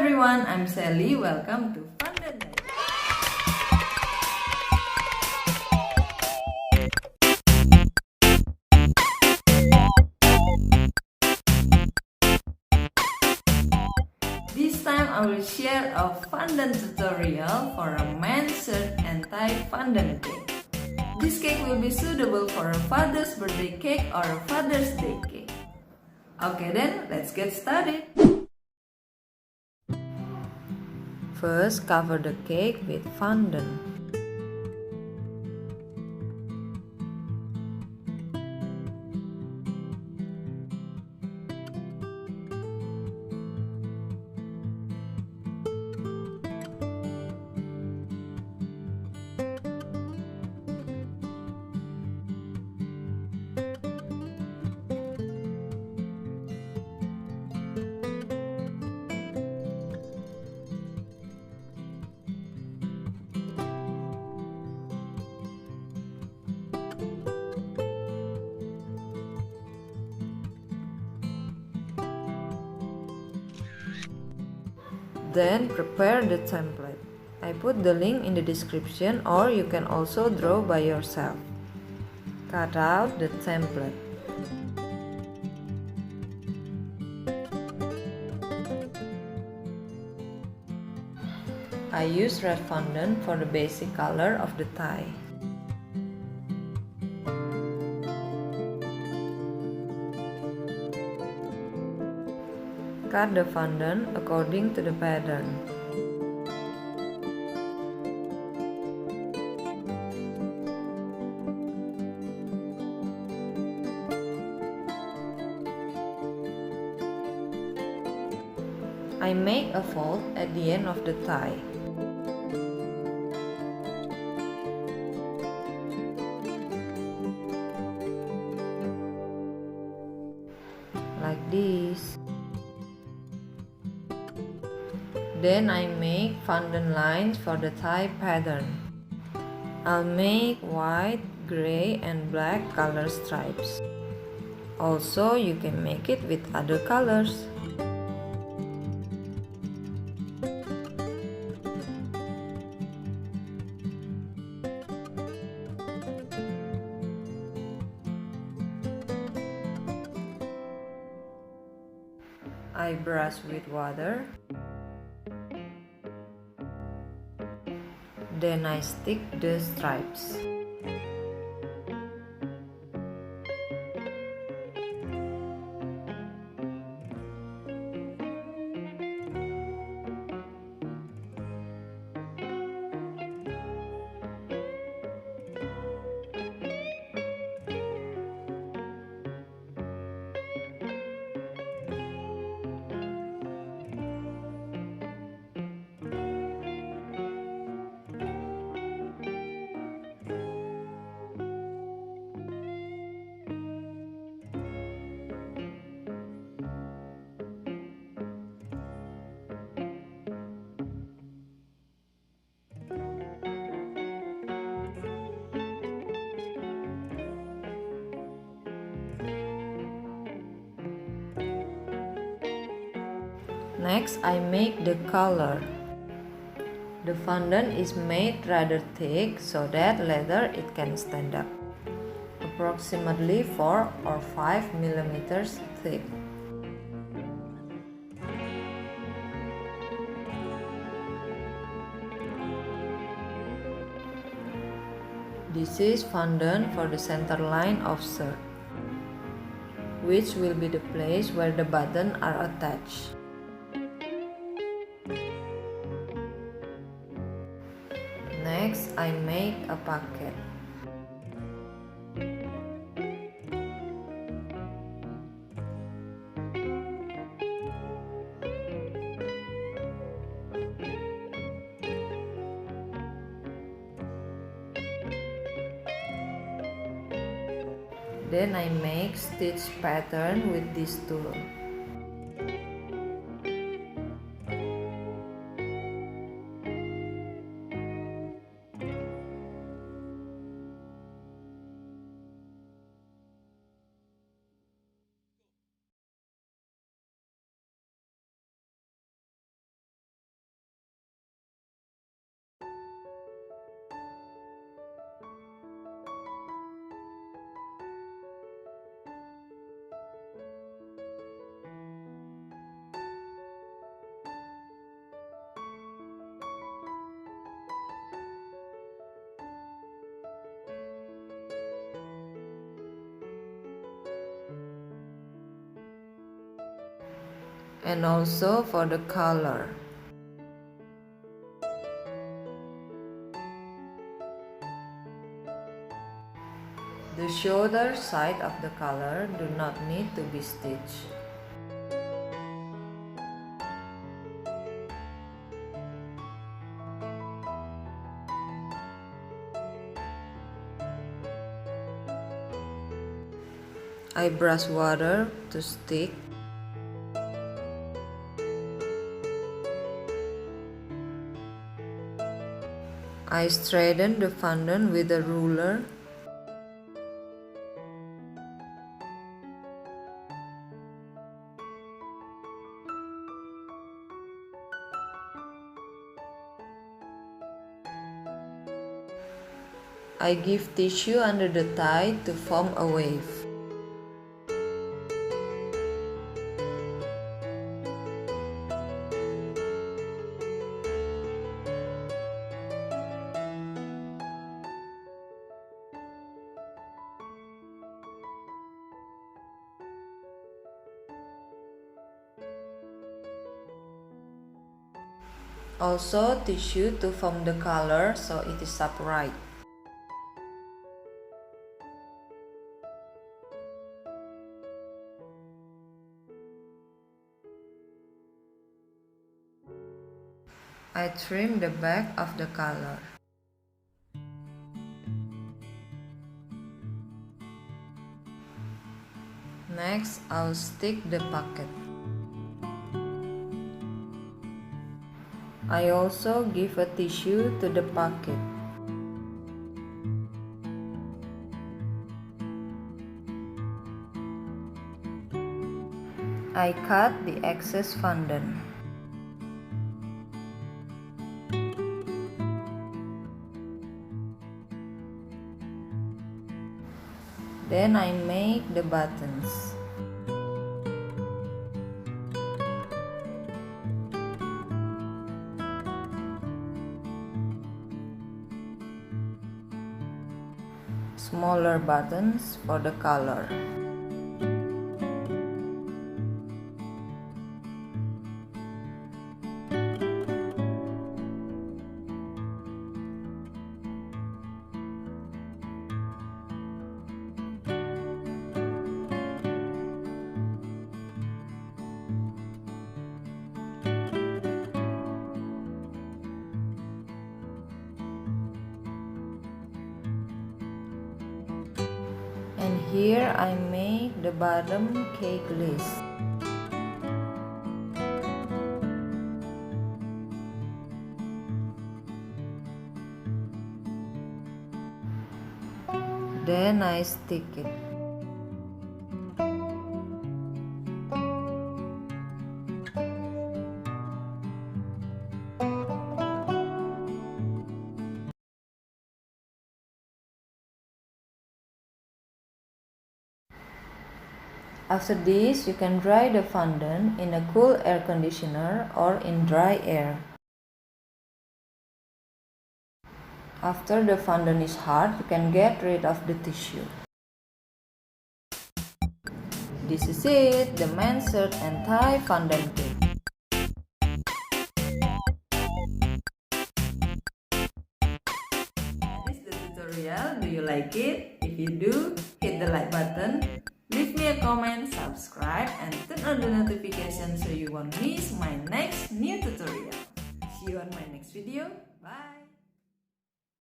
everyone, I'm Sally. Welcome to Fondant Day. This time I will share a fondant tutorial for a men's shirt and tie fondant cake. This cake will be suitable for a Father's birthday cake or a Father's Day cake. Okay then, let's get started. First, cover the cake with fondant. Then prepare the template. I put the link in the description, or you can also draw by yourself. Cut out the template. I use red fondant for the basic color of the tie. Cut the fondant according to the pattern. I make a fold at the end of the tie. Like this. Then I make fondant lines for the tie pattern. I'll make white, gray and black color stripes. Also, you can make it with other colors. I brush with water. Then I stick the stripes. Next, I make the color. The fondant is made rather thick so that later it can stand up. Approximately 4 or 5 millimeters thick. This is fondant for the center line of shirt, which will be the place where the buttons are attached. Next, I make a pocket. Then I make stitch pattern with this tool. and also for the color. The shoulder side of the collar do not need to be stitched. I brush water to stick. I straighten the fondant with a ruler. I give tissue under the tie to form a wave. Also tissue to form the color so it is upright. I trim the back of the collar. Next, I'll stick the pocket. I also give a tissue to the pocket. I cut the excess fondant. Then I make the buttons. Smaller buttons for the collar. And here I make the bottom cake list. Then I stick it. After this, you can dry the fondant in a cool air conditioner or in dry air. After the fondant is hard, you can get rid of the tissue. This is it, the men's shirt and tie fondant cake. This is the tutorial. Do you like it? If you do, hit the like button. Leave me a comment, subscribe, and turn on the notification so you won't miss my next new tutorial. See you on my next video. Bye!